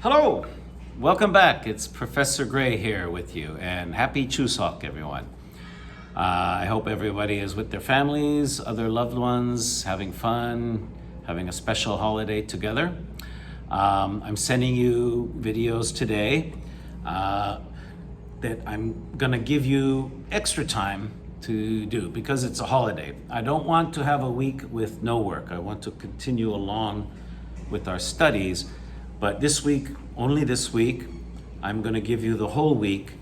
Hello, welcome back. It's Professor Gray here with you, and happy Chuseok, everyone. I hope everybody is with their families, other loved ones, having fun, having a special holiday together. I'm sending you videos today that I'm gonna give you extra time to do because it's a holiday. I don't want to have a week with no work. I want to continue along with our studies. But this week, only this week, I'm going to give you the whole week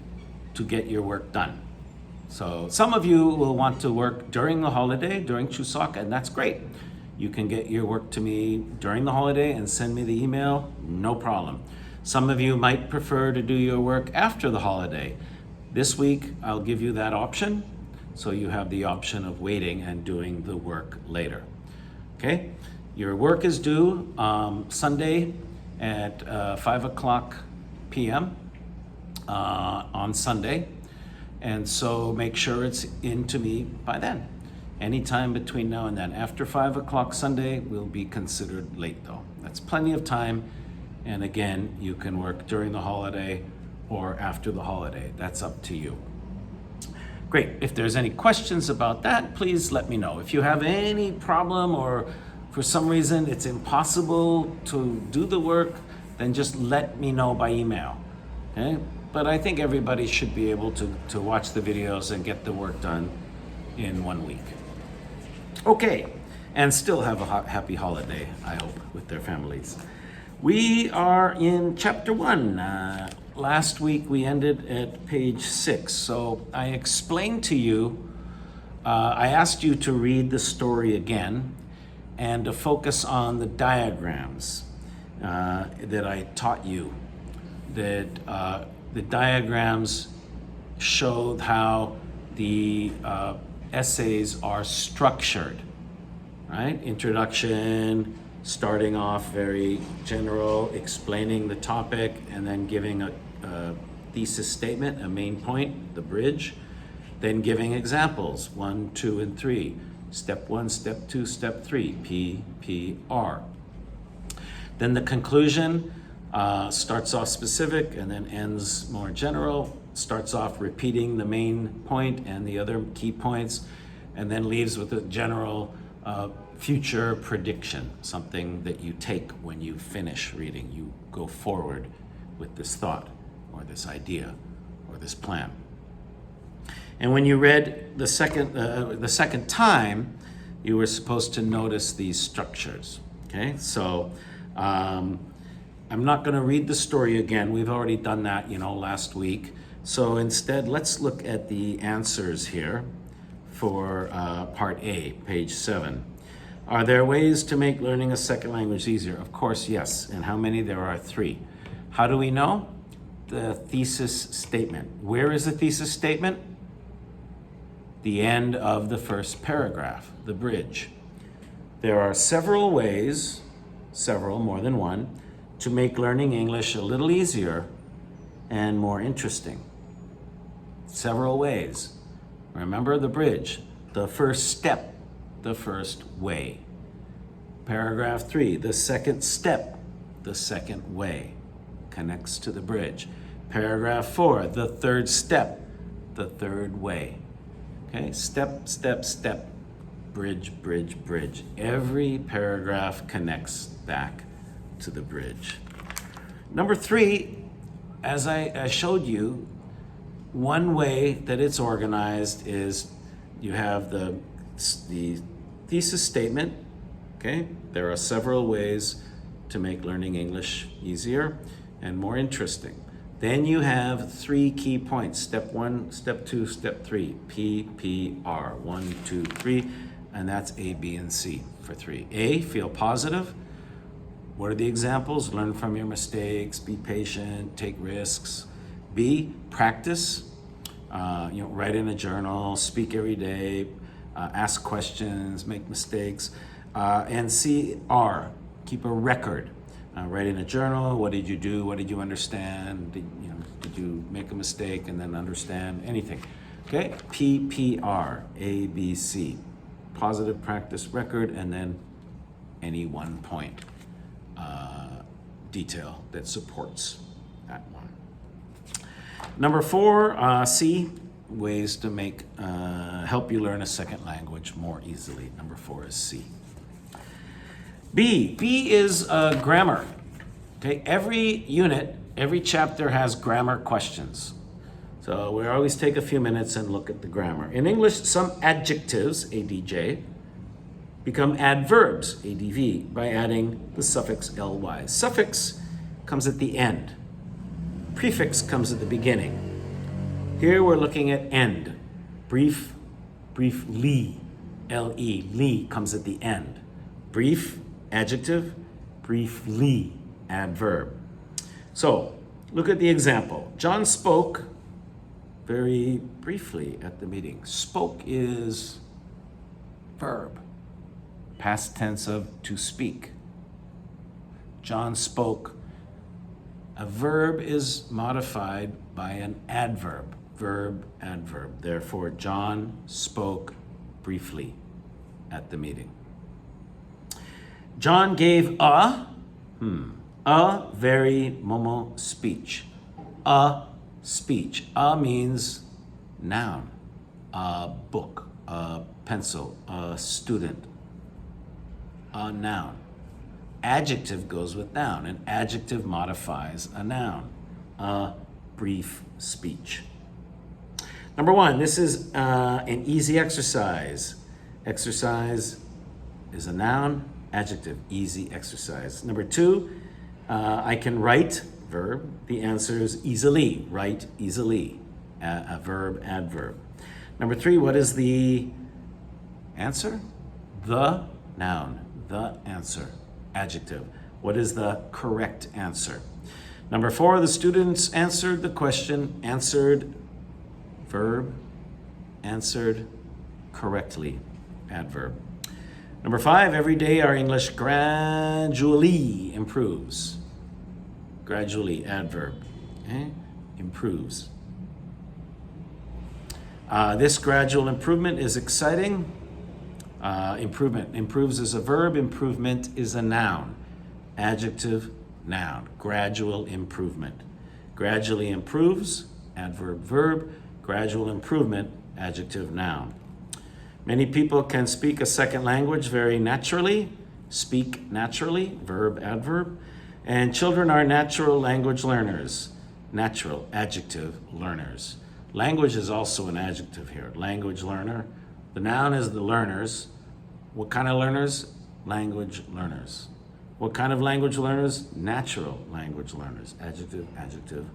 to get your work done. So some of you will want to work during the holiday, during Chuseok, and that's great. You can get your work to me during the holiday and send me the email, no problem. Some of you might prefer to do your work after the holiday. This week, I'll give you that option, so you have the option of waiting and doing the work later. Okay? Your work is due Sunday at 5 o'clock p.m. On Sunday. And so make sure it's in to me by then. Anytime between now and then. After 5 o'clock Sunday will be considered late though. That's plenty of time. And again, you can work during the holiday or after the holiday. That's up to you. Great. If there's any questions about that, please let me know. If you have any problem or for some reason it's impossible to do the work, then just let me know by email. Okay? But I think everybody should be able to watch the videos and get the work done in 1 week. Okay, and still have a happy holiday, I hope, with their families. We are in chapter 1. Last week we ended at page 6. So I explained to you, I asked you to read the story again and to focus on the diagrams that I taught you. That the diagrams showed how the essays are structured, right? Introduction, starting off very general, explaining the topic, and then giving a thesis statement, a main point, the bridge, then giving examples, 1, 2, and 3. Step 1, step 2, step 3, P, P, R. Then the conclusion starts off specific and then ends more general, starts off repeating the main point and the other key points, and then leaves with a general future prediction, something that you take when you finish reading. You go forward with this thought or this idea or this plan. And when you read the second time, you were supposed to notice these structures. Okay, so I'm not going to read the story again. We've already done that, last week. So instead, let's look at the answers here for part A, page 7. Are there ways to make learning a second language easier? Of course, yes. And how many? There are 3. How do we know? The thesis statement. Where is the thesis statement? The end of the first paragraph, the bridge. There are several ways, more than one, to make learning English a little easier and more interesting. Several ways. Remember the bridge, the first step, the first way. Paragraph 3, the second step, the second way, connects to the bridge. Paragraph 4, the third step, the third way. Okay, step, step, step, bridge, bridge, bridge. Every paragraph connects back to the bridge. Number 3, as I showed you, one way that it's organized is you have the thesis statement. Okay, there are several ways to make learning English easier and more interesting. Then you have 3 key points, step 1, step 2, step 3, P, P, R, 1, 2, 3, and that's A, B, and C for 3. A, feel positive. What are the examples? Learn from your mistakes, be patient, take risks. B, practice. Write in a journal, speak every day, ask questions, make mistakes. And C, R, keep a record. Write in a journal. What did you do? What did you understand? Did you make a mistake and then understand anything? Okay, PPR, A, B, C. Positive practice record, and then any 1 point. detail that supports that one. Number 4, C, ways to make help you learn a second language more easily. Number 4 is C. B is grammar. Okay, every unit, every chapter has grammar questions. So we always take a few minutes and look at the grammar. In English, some adjectives, ADJ, become adverbs, ADV, by adding the suffix ly. Suffix comes at the end. Prefix comes at the beginning. Here we're looking at end. Brief, briefly, L-E, ly comes at the end. Brief, adjective, briefly, adverb. So, look at the example. John spoke very briefly at the meeting. Spoke is verb, past tense of to speak. John spoke. A verb is modified by an adverb, verb, adverb. Therefore, John spoke briefly at the meeting. John gave a very momo speech. A speech. A means noun, a book, a pencil, a student, a noun. Adjective goes with noun. An adjective modifies a noun. A brief speech. Number 1, this is an easy exercise. Exercise is a noun, adjective, easy exercise. Number 2, I can write, verb. The answer is easily, write easily, a verb, adverb. Number 3, what is the answer? The noun, the answer, adjective. What is the correct answer? Number 4, the students answered the question, answered, verb, answered correctly, adverb. Number 5, every day our English gradually improves. Gradually, adverb, okay? Improves. This gradual improvement is exciting. Improvement. Improves is a verb. Improvement is a noun. Adjective, noun. Gradual improvement. Gradually improves, adverb, verb. Gradual improvement, adjective, noun. Many people can speak a second language very naturally. Speak naturally, verb, adverb. And children are natural language learners. Natural, adjective, learners. Language is also an adjective here. Language learner. The noun is the learners. What kind of learners? Language learners. What kind of language learners? Natural language learners. Adjective, adjective,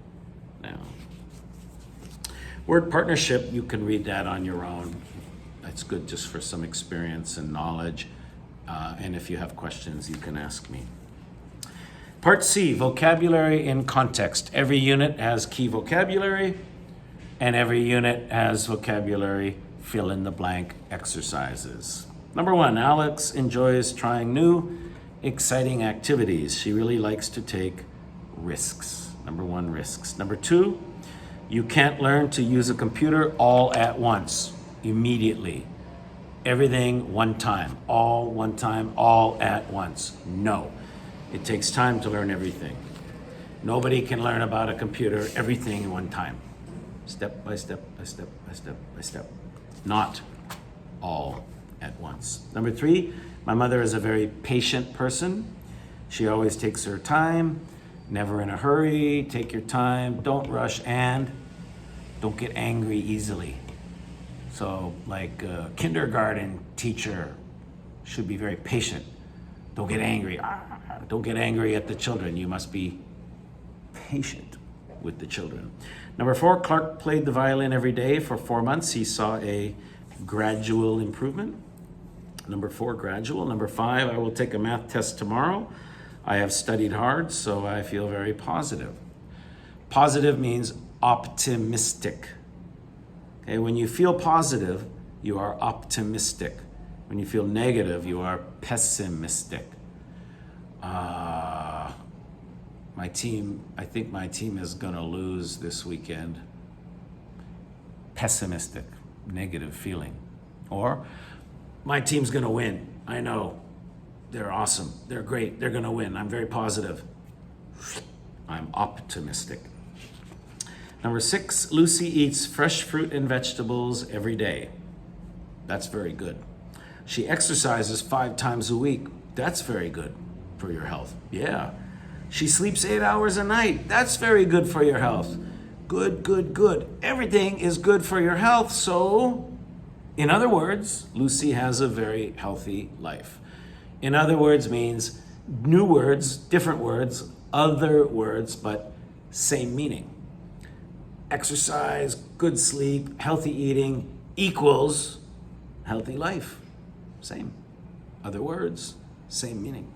noun. Word partnership, you can read that on your own. That's good just for some experience and knowledge. And if you have questions, you can ask me. Part C, vocabulary in context. Every unit has key vocabulary, and every unit has vocabulary fill in the blank exercises. Number 1, Alex enjoys trying new, exciting activities. She really likes to take risks. Number 1, risks. Number 2, you can't learn to use a computer all at once, immediately. Everything one time, all at once. No. It takes time to learn everything. Nobody can learn about a computer, everything in one time. Step by step, by step, by step, by step. Not all at once. Number 3, my mother is a very patient person. She always takes her time, never in a hurry, take your time, don't rush, and don't get angry easily. So like a kindergarten teacher should be very patient. Don't get angry. Don't get angry at the children. You must be patient with the children. Number 4, Clark played the violin every day for 4 months. He saw a gradual improvement. Number 4, gradual. Number 5, I will take a math test tomorrow. I have studied hard, so I feel very positive. Positive means optimistic. Okay, when you feel positive, you are optimistic. When you feel negative, you are pessimistic. I think my team is gonna lose this weekend. Pessimistic, negative feeling. Or, my team's gonna win. I know, they're awesome, they're great, they're gonna win. I'm very positive. I'm optimistic. Number 6, Lucy eats fresh fruit and vegetables every day. That's very good. She exercises 5 times a week. That's very good for your health. Yeah. She sleeps 8 hours a night. That's very good for your health. Good, good, good. Everything is good for your health. So, in other words, Lucy has a very healthy life. In other words means new words, different words, other words, but same meaning. Exercise, good sleep, healthy eating equals healthy life. Same. Other words, same meaning.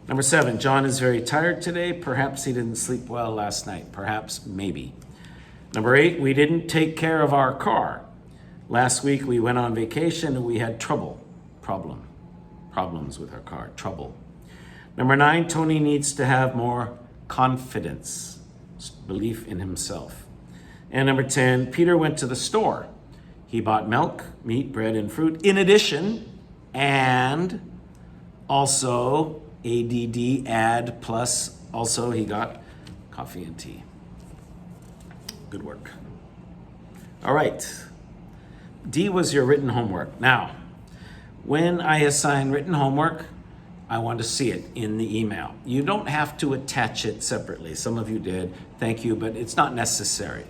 Number 7, John is very tired today. Perhaps he didn't sleep well last night. Perhaps, maybe. Number 8, we didn't take care of our car. Last week we went on vacation and we had problems with our car, trouble. Number 9, Tony needs to have more confidence, belief in himself. And number 10, Peter went to the store. He bought milk, meat, bread, and fruit. In addition, and also, add plus, also he got coffee and tea. Good work. All right. D was your written homework. Now, when I assign written homework, I want to see it in the email. You don't have to attach it separately. Some of you did. Thank you, but it's not necessary.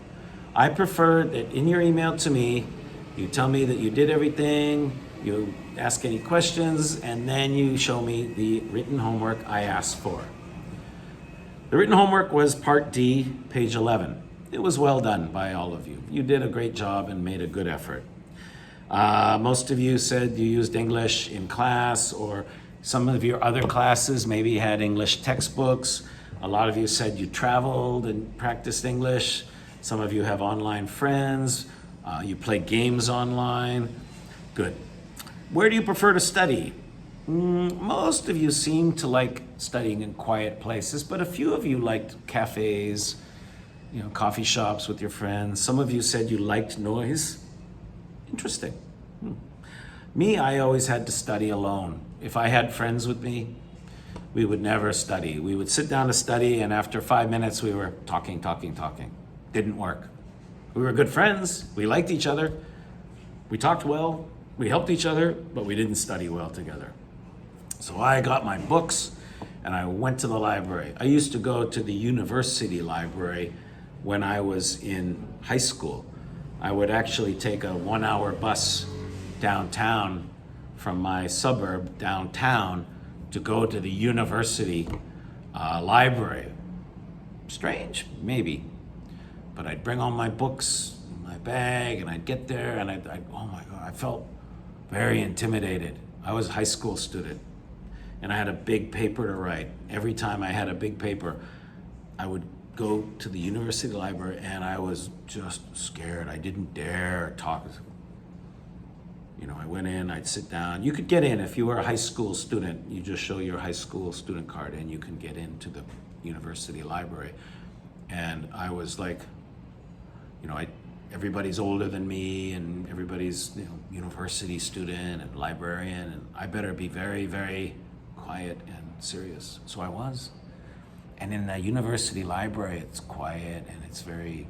I prefer that in your email to me, you tell me that you did everything, you ask any questions, and then you show me the written homework I asked for. The written homework was part D, page 11. It was well done by all of you. You did a great job and made a good effort. Most of you said you used English in class, or some of your other classes maybe had English textbooks. A lot of you said you traveled and practiced English. Some of you have online friends. You play games online. Good. Where do you prefer to study? Most of you seem to like studying in quiet places, but a few of you liked cafes, coffee shops with your friends. Some of you said you liked noise. Interesting. Me, I always had to study alone. If I had friends with me, we would never study. We would sit down to study, and after 5 minutes, we were talking. Didn't work. We were good friends. We liked each other. We talked well. We helped each other, but we didn't study well together. So I got my books, and I went to the library. I used to go to the university library when I was in high school. I would actually take a 1-hour bus downtown from my suburb downtown to go to the university library. Strange, maybe. But I'd bring all my books in my bag, and I'd get there, and oh my God, I felt very intimidated. I was a high school student, and I had a big paper to write. Every time I had a big paper, I would go to the university library, and I was just scared. I didn't dare talk. I went in, I'd sit down. You could get in if you were a high school student. You just show your high school student card, and you can get into the university library. And I was like, everybody's older than me, and everybody's university student and librarian, and I better be very, very quiet and serious. So I was. And in the university library, it's quiet and it's very,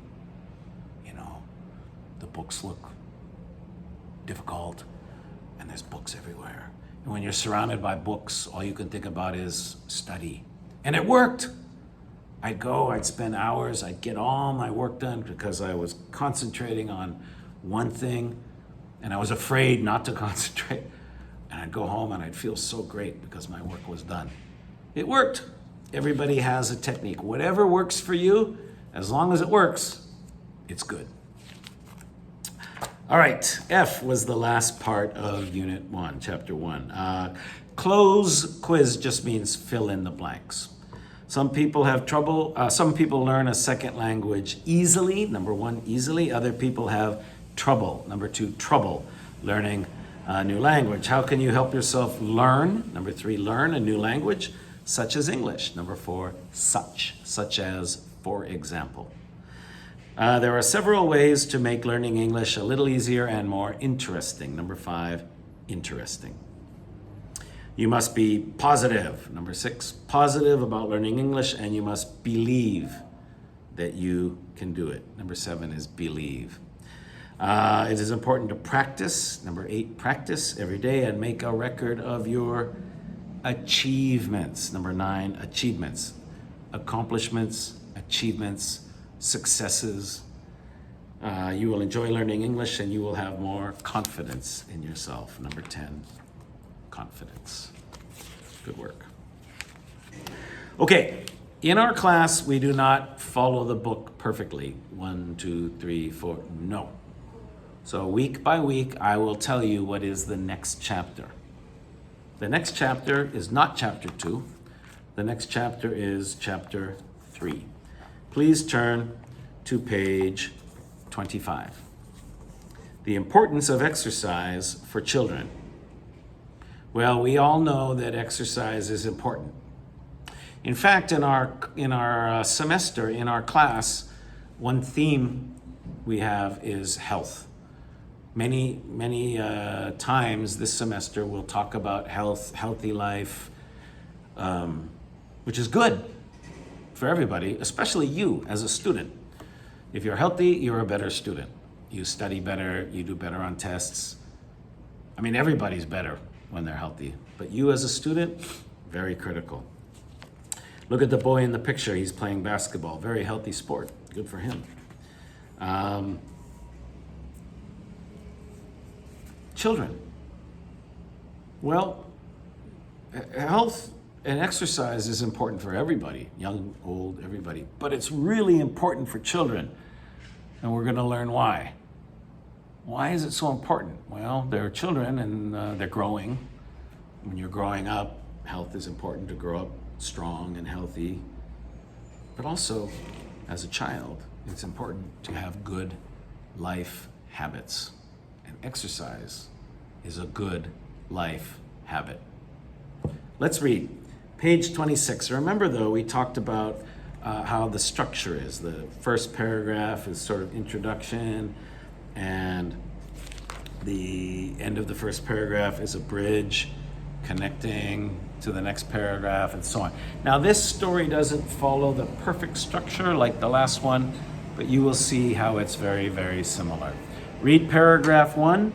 the books look difficult, and there's books everywhere. And when you're surrounded by books, all you can think about is study. And it worked. I'd go, I'd spend hours, I'd get all my work done because I was concentrating on one thing, and I was afraid not to concentrate. And I'd go home and I'd feel so great because my work was done. It worked. Everybody has a technique. Whatever works for you, as long as it works, it's good. All right, F was the last part of Unit 1, Chapter 1. Close quiz just means fill in the blanks. Some people have trouble, some people learn a second language easily, number 1, easily. Other people have trouble, number 2, trouble learning a new language. How can you help yourself learn? Number 3, learn a new language, such as English. Number 4, such as, for example. There are several ways to make learning English a little easier and more interesting. Number 5, interesting. You must be positive. Number 6, positive about learning English, and you must believe that you can do it. Number 7 is believe. It is important to practice. Number 8, practice every day and make a record of your achievements. Number 9, achievements. Accomplishments, achievements, successes. You will enjoy learning English and you will have more confidence in yourself. Number 10, confidence. Good work. Okay, in our class, we do not follow the book perfectly. 1, 2, 3, 4, no. So week by week, I will tell you what is the next chapter. The next chapter is not chapter 2. The next chapter is chapter 3. Please turn to page 25. The importance of exercise for children. Well, we all know that exercise is important. In fact, in our semester, in our class, one theme we have is health. Many times this semester we'll talk about health, healthy life, which is good for everybody, especially you as a student. If you're healthy, you're a better student. You study better, you do better on tests. I mean, everybody's better when they're healthy, but you as a student, very critical. Look at the boy in the picture. He's playing basketball. Very healthy sport. Good for him. Children. Well, health and exercise is important for everybody, young, old, everybody. But it's really important for children. And we're going to learn why. Why is it so important? Well, they're children and they're growing. When you're growing up, health is important to grow up strong and healthy. But also, as a child, it's important to have good life habits. And exercise is a good life habit. Let's read page 26. Remember, though, we talked about how the structure is. The first paragraph is sort of introduction, and the end of the first paragraph is a bridge connecting to the next paragraph, and so on. Now, this story doesn't follow the perfect structure like the last one, but you will see how it's very, very similar. Read paragraph 1,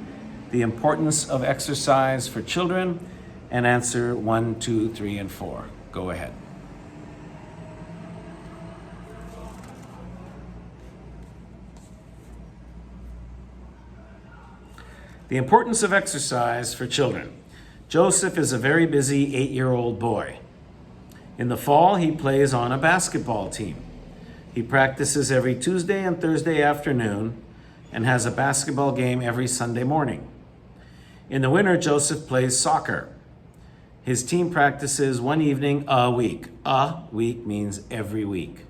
the importance of exercise for children, and answer 1, 2, 3, and 4. Go ahead. The importance of exercise for children. Joseph is a very busy 8-year-old boy. In the fall, he plays on a basketball team. He practices every Tuesday and Thursday afternoon and has a basketball game every Sunday morning. In the winter, Joseph plays soccer. His team practices one evening a week. A week means every week,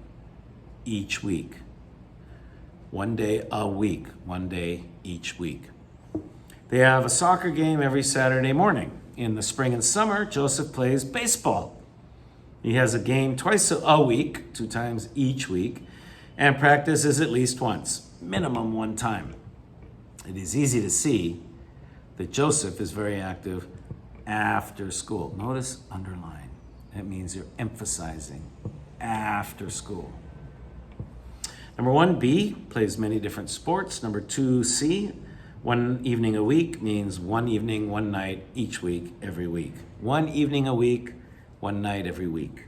each week. One day a week, one day each week. They have a soccer game every Saturday morning. In the spring and summer, Joseph plays baseball. He has a game twice a week, 2 times each week, and practices at least once, minimum 1 time. It is easy to see that Joseph is very active after school. Notice underline. That means you're emphasizing after school. Number 1B, plays many different sports. Number 2C, 1 evening a week means 1 evening, 1 night each week, every week. 1 evening a week, 1 night every week.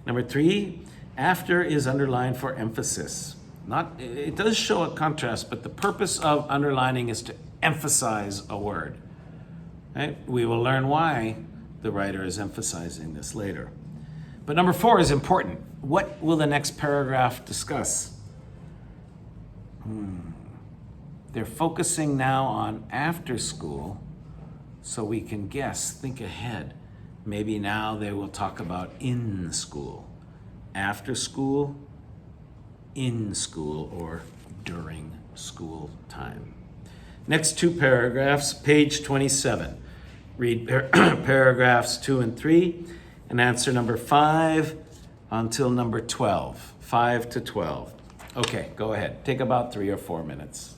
Number 3, after is underlined for emphasis. It does show a contrast, but the purpose of underlining is to emphasize a word. Right? We will learn why the writer is emphasizing this later. But number 4 is important. What will the next paragraph discuss? They're focusing now on after school, so we can guess, think ahead. Maybe now they will talk about in school. After school, in school, or during school time. Next 2 paragraphs, page 27. Read paragraphs 2 and 3 and answer number 5 until number 12. 5 to 12. Okay, go ahead. Take about 3 or 4 minutes.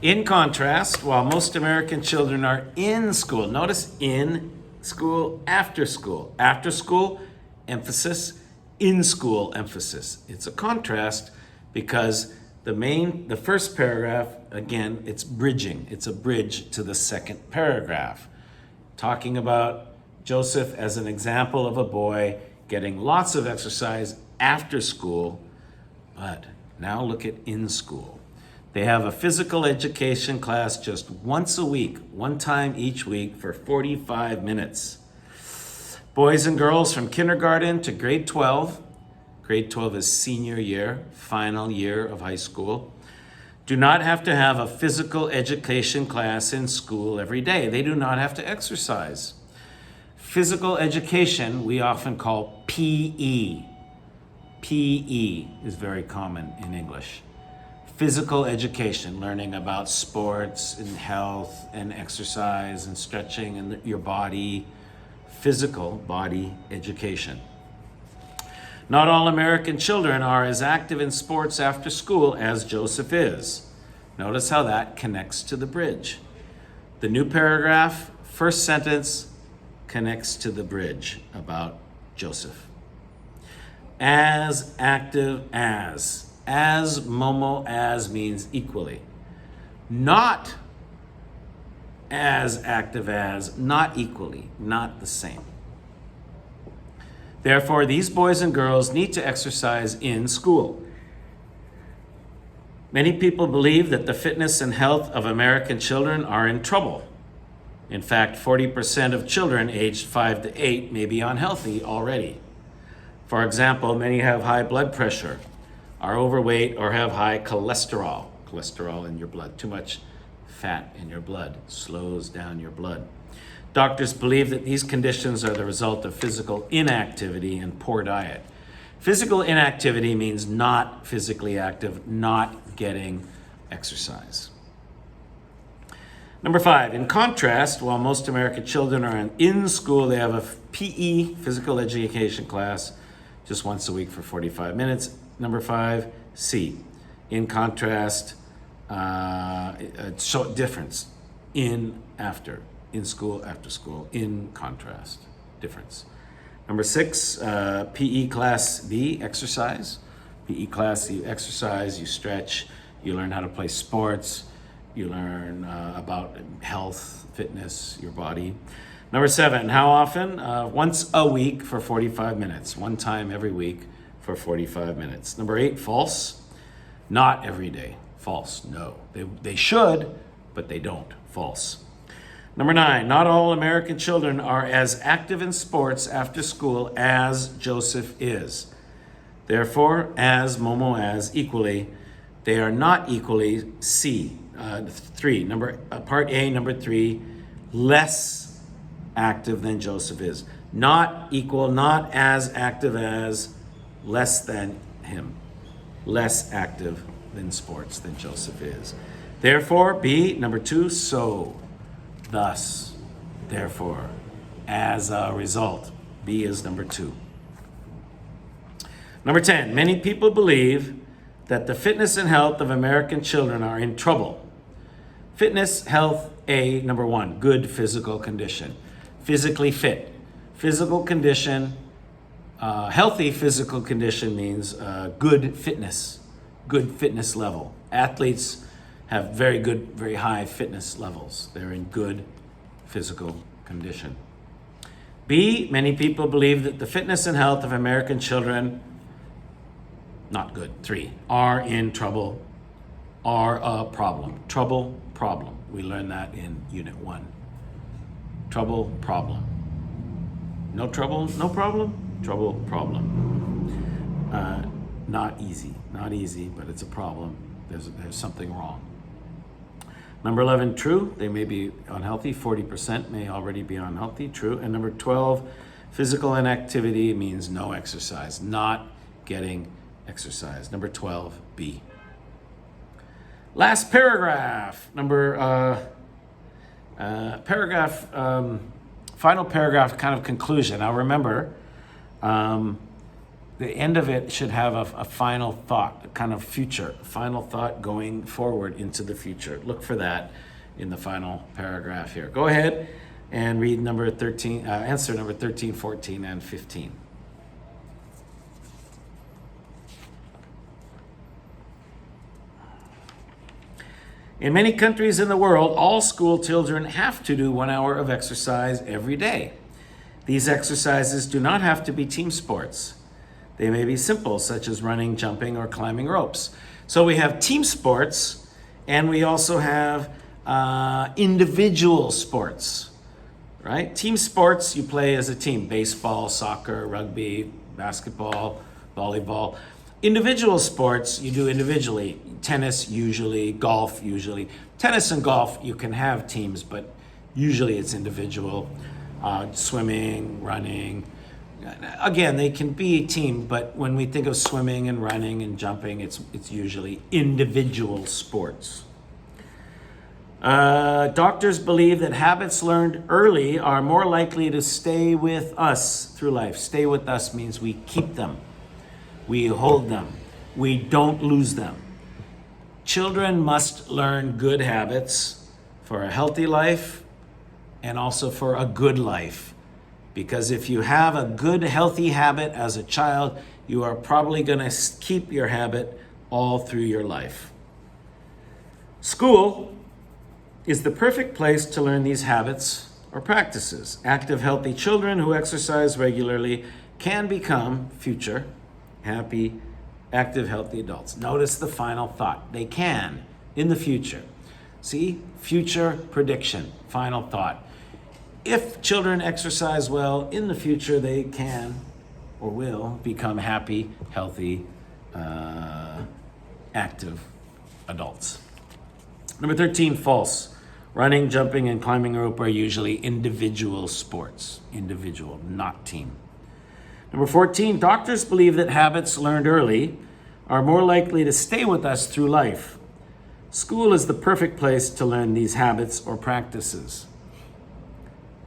In contrast, while most American children are in school, notice in school, after school. After school, emphasis, in school, emphasis. It's a contrast because the first paragraph, again, it's bridging. It's a bridge to the second paragraph, talking about Joseph as an example of a boy getting lots of exercise after school, but now look at in school. They have a physical education class just once a week, one time each week for 45 minutes. Boys and girls from kindergarten to grade 12, grade 12 is senior year, final year of high school, do not have to have a physical education class in school every day. They do not have to exercise. Physical education we often call PE. PE is very common in English. Physical education, learning about sports and health and exercise and stretching and your body, physical body education. Not all American children are as active in sports after school as Joseph is. Notice how that connects to the bridge. The new paragraph, first sentence, connects to the bridge about Joseph. As active as. As, momo, as means equally. Not as active as, not equally, not the same. Therefore, these boys and girls need to exercise in school. Many people believe that the fitness and health of American children are in trouble. In fact, 40% of children aged 5 to 8 may be unhealthy already. For example, many have high blood pressure, are overweight, or have high cholesterol. Cholesterol in your blood. Too much fat in your blood slows down your blood. Doctors believe that these conditions are the result of physical inactivity and poor diet. Physical inactivity means not physically active, not getting exercise. Number 5, in contrast, while most American children are in school, they have a PE, physical education class, just once a week for 45 minutes. Number 5, C, in contrast, so difference, in, after, in school, after school, in contrast, difference. Number 6, PE class B, exercise. PE class, you exercise, you stretch, you learn how to play sports, you learn about health, fitness, your body. Number 7, how often? Once a week for 45 minutes, one time every week for 45 minutes. Number 8, false. Not every day. False, no. They should, but they don't. False. Number 9, not all American children are as active in sports after school as Joseph is. Therefore, as, momo, as, equally, they are not equally, C. 3, part A, number 3, less active than Joseph is. Not equal, not as active as, less than him. Less active in sports than Joseph is. Therefore, B, number 2, so, thus, therefore, as a result. B is number 2. Number 10, many people believe that the fitness and health of American children are in trouble. Fitness, health, A, number 1, good physical condition. Physically fit. Physical condition, healthy physical condition means good fitness level. Athletes have very good, very high fitness levels. They're in good physical condition. B, many people believe that the fitness and health of American children, not good. 3, are in trouble, are a problem. Trouble, problem. We learned that in Unit 1. Trouble, problem. No trouble, no problem. Trouble, problem. Not easy, but it's a problem. There's something wrong. Number 11, true. They may be unhealthy. 40% may already be unhealthy. True. And number 12, physical inactivity means no exercise, not getting exercise. Number 12, B. Last paragraph. Final paragraph, kind of conclusion. Now remember, the end of it should have a final thought, a kind of future, final thought going forward into the future. Look for that in the final paragraph here. Go ahead and read number 13, answer number 13, 14, and 15. In many countries in the world, all school children have to do 1 hour of exercise every day. These exercises do not have to be team sports. They may be simple, such as running, jumping, or climbing ropes. So we have team sports, and we also have individual sports, right? Team sports, you play as a team: baseball, soccer, rugby, basketball, volleyball. Individual sports, you do individually. Tennis, usually. Golf, usually. Tennis and golf, you can have teams, but usually it's individual. Swimming, running. Again, they can be a team, but when we think of swimming and running and jumping, it's usually individual sports. Doctors believe that habits learned early are more likely to stay with us through life. Stay with us means we keep them. We hold them. We don't lose them. Children must learn good habits for a healthy life and also for a good life. Because if you have a good, healthy habit as a child, you are probably going to keep your habit all through your life. School is the perfect place to learn these habits or practices. Active, healthy children who exercise regularly can become future happy, active, healthy adults. Notice the final thought. They can in the future. See? Future prediction. Final thought. If children exercise well in the future, they can or will become happy, healthy, active adults. Number 13, false. Running, jumping, and climbing rope are usually individual sports. Individual, not team. Number 14, doctors believe that habits learned early are more likely to stay with us through life. School is the perfect place to learn these habits or practices.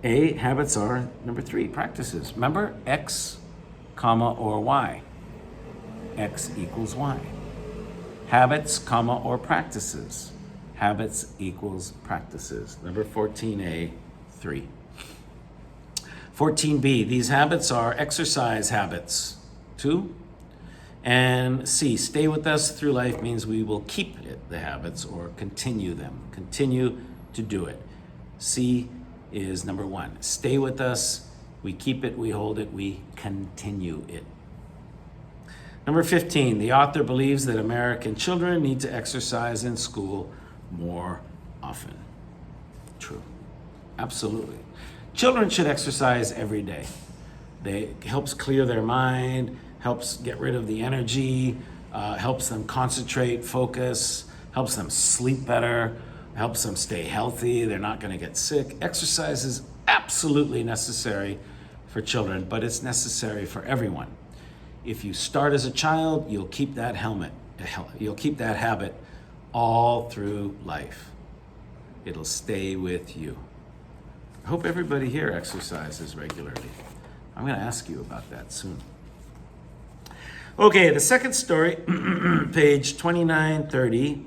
Habits are, number 3, practices. Remember, X, comma, or Y. X equals Y. Habits, comma, or practices. Habits equals practices. Number 14A, 3. 14B, these habits are exercise habits. 2. And C, stay with us through life means we will keep the habits or continue them. Continue to do it. C is number 1. Stay with us, we keep it, we hold it, we continue it. Number 15, the author believes that American children need to exercise in school more often. True. Absolutely. Children should exercise every day. It helps clear their mind, helps get rid of the energy, helps them concentrate, focus, helps them sleep better, helps them stay healthy. They're not going to get sick. Exercise is absolutely necessary for children, but it's necessary for everyone. If you start as a child, you'll keep that you'll keep that habit all through life. It'll stay with you. I hope everybody here exercises regularly. I'm going to ask you about that soon. Okay, the second story, page 2930.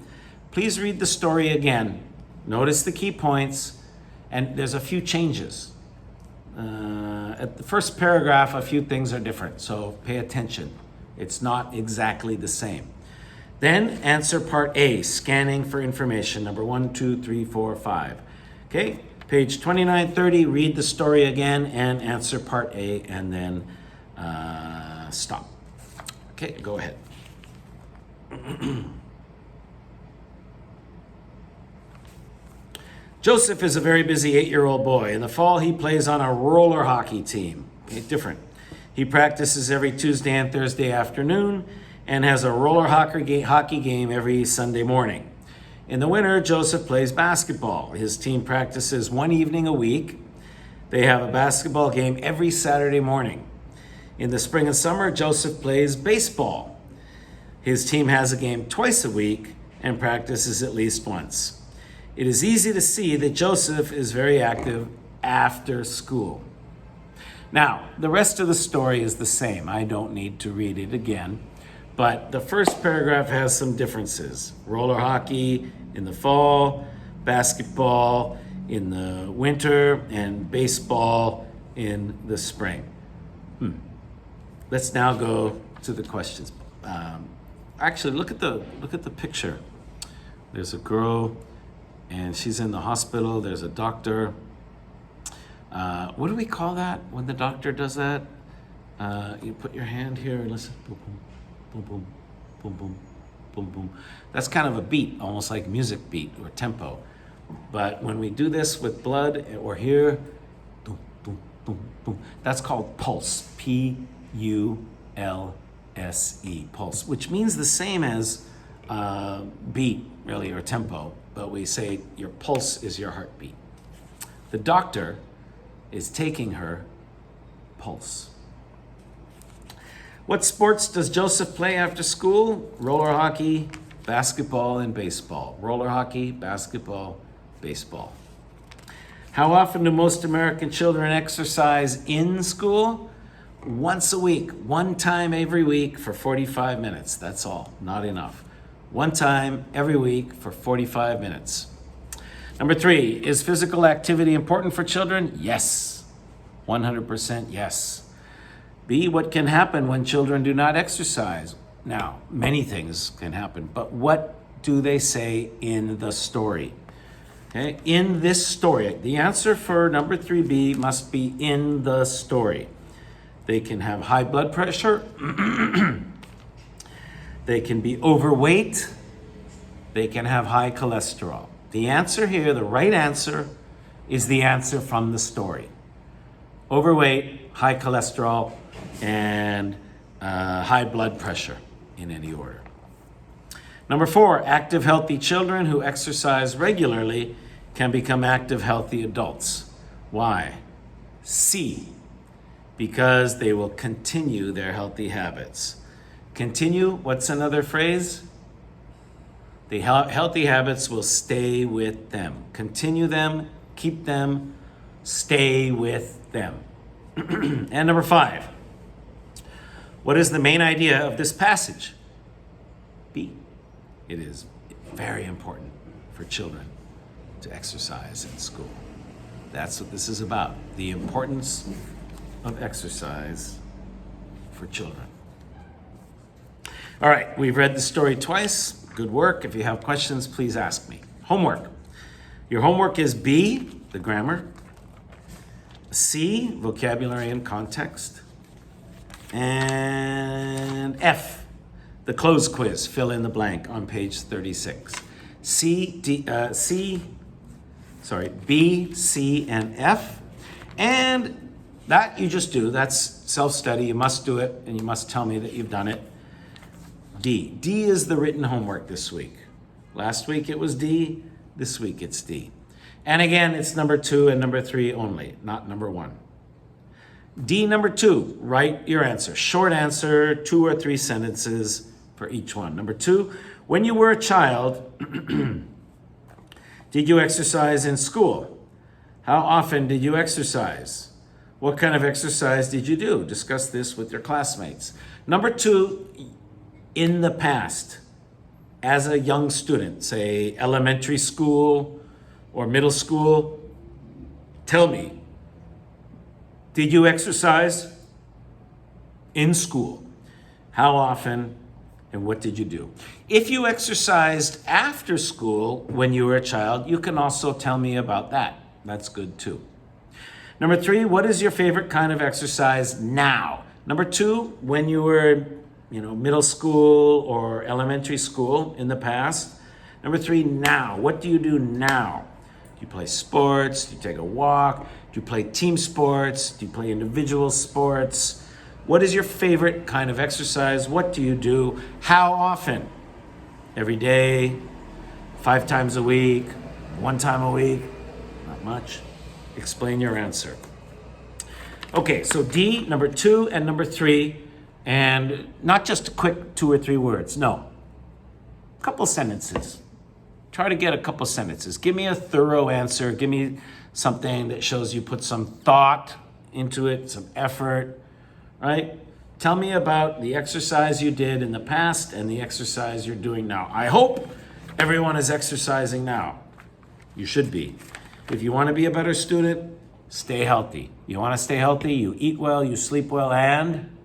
Please read the story again. Notice the key points, and there's a few changes. At the first paragraph, a few things are different, so pay attention. It's not exactly the same. Then answer part A, scanning for information, number 1, 2, 3, 4, 5. Okay, page 2930, read the story again and answer part A, and then stop. Okay, go ahead. Joseph is a very busy 8-year-old boy. In the fall, he plays on a roller hockey team. Okay, different. He practices every Tuesday and Thursday afternoon and has a roller hockey game every Sunday morning. In the winter, Joseph plays basketball. His team practices one evening a week. They have a basketball game every Saturday morning. In the spring and summer, Joseph plays baseball. His team has a game twice a week and practices at least once. It is easy to see that Joseph is very active after school. Now, the rest of the story is the same. I don't need to read it again. But the first paragraph has some differences. Roller hockey in the fall, basketball in the winter, and baseball in the spring. Let's now go to the questions. Actually, look at the picture. There's a girl, and she's in the hospital. There's a doctor. What do we call that when the doctor does that? You put your hand here and listen. Boom, boom, boom, boom, boom, boom, boom. That's kind of a beat, almost like music beat or tempo. But when we do this with blood or here, boom, boom, boom, boom, that's called pulse. P-U-L-S-E, pulse, which means the same as beat, really, or tempo. But we say your pulse is your heartbeat. The doctor is taking her pulse. What sports does Joseph play after school? Roller hockey, basketball, and baseball. Roller hockey, basketball, baseball. How often do most American children exercise in school? Once a week, one time every week for 45 minutes. That's all, not enough. One time every week for 45 minutes. Number 3, is physical activity important for children? Yes, 100% yes. B, what can happen when children do not exercise? Now, many things can happen, but what do they say in the story? Okay, in this story, the answer for number 3B must be in the story. They can have high blood pressure. They can be overweight. They can have high cholesterol. The answer here, the right answer, is the answer from the story. Overweight, high cholesterol, and high blood pressure in any order. Number 4, active, healthy children who exercise regularly can become active, healthy adults. Why? C, because they will continue their healthy habits. Continue, what's another phrase? The healthy habits will stay with them. Continue them, keep them, stay with them. And number 5, what is the main idea of this passage? B, it is very important for children to exercise in school. That's what this is about, the importance of exercise for children. All right, we've read the story twice. Good work. If you have questions, please ask me. Homework. Your homework is B, the grammar, C, vocabulary and context, and F, the closed quiz, fill in the blank on page 36. B, C, and F. And that you just do. That's self-study. You must do it, and you must tell me that you've done it. D. D is the written homework this week. Last week it was D. This week it's D. And again, it's number 2 and number 3 only, not number 1. D, number 2, write your answer. Short answer, 2 or 3 sentences for each one. Number 2, when you were a child, did you exercise in school? How often did you exercise? What kind of exercise did you do? Discuss this with your classmates. Number 2, in the past, as a young student, say elementary school or middle school, tell me, did you exercise in school? How often and what did you do? If you exercised after school when you were a child, you can also tell me about that. That's good too. Number 3, what is your favorite kind of exercise now? Number 2, when you were middle school or elementary school in the past. Number 3, now. What do you do now? Do you play sports? Do you take a walk? Do you play team sports? Do you play individual sports? What is your favorite kind of exercise? What do you do? How often? Every day? 5 times a week? 1 time a week? Not much. Explain your answer. Okay, so D, number 2, and number 3. And not just a quick 2 or 3 words, no. A couple sentences. Try to get a couple sentences. Give me a thorough answer. Give me something that shows you put some thought into it, some effort, right? Tell me about the exercise you did in the past and the exercise you're doing now. I hope everyone is exercising now. You should be. If you want to be a better student, stay healthy. You want to stay healthy, you eat well, you sleep well, and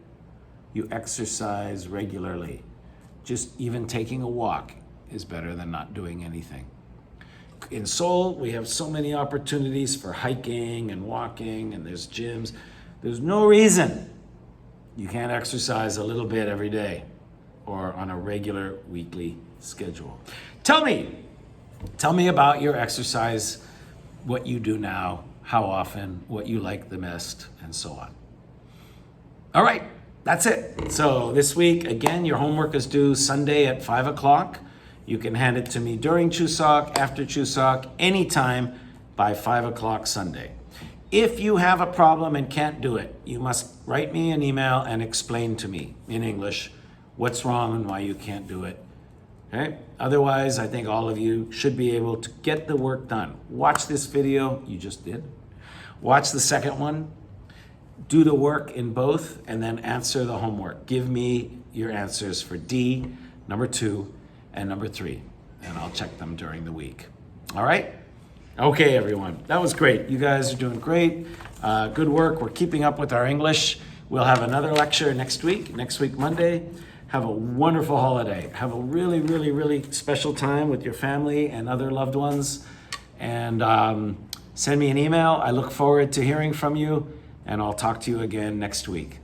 you exercise regularly. Just even taking a walk is better than not doing anything. In Seoul, we have so many opportunities for hiking and walking, and there's gyms. There's no reason you can't exercise a little bit every day or on a regular weekly schedule. Tell me about your exercise, what you do now, how often, what you like the best, and so on. All right, that's it. So this week, again, your homework is due Sunday at 5 o'clock. You can hand it to me during Chuseok, after Chuseok, anytime by 5 o'clock Sunday. If you have a problem and can't do it, you must write me an email and explain to me in English what's wrong and why you can't do it. Okay? Otherwise, I think all of you should be able to get the work done. Watch this video you just did. Watch the second one. Do the work in both and then answer the homework. Give me your answers for D, number 2, and number 3, and I'll check them during the week. All right? Okay, everyone. That was great. You guys are doing great. Good work. We're keeping up with our English. We'll have another lecture next week, Monday. Have a wonderful holiday. Have a really, really, really special time with your family and other loved ones. And send me an email. I look forward to hearing from you, and I'll talk to you again next week.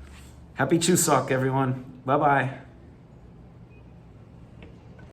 Happy Chuseok, everyone. Bye-bye.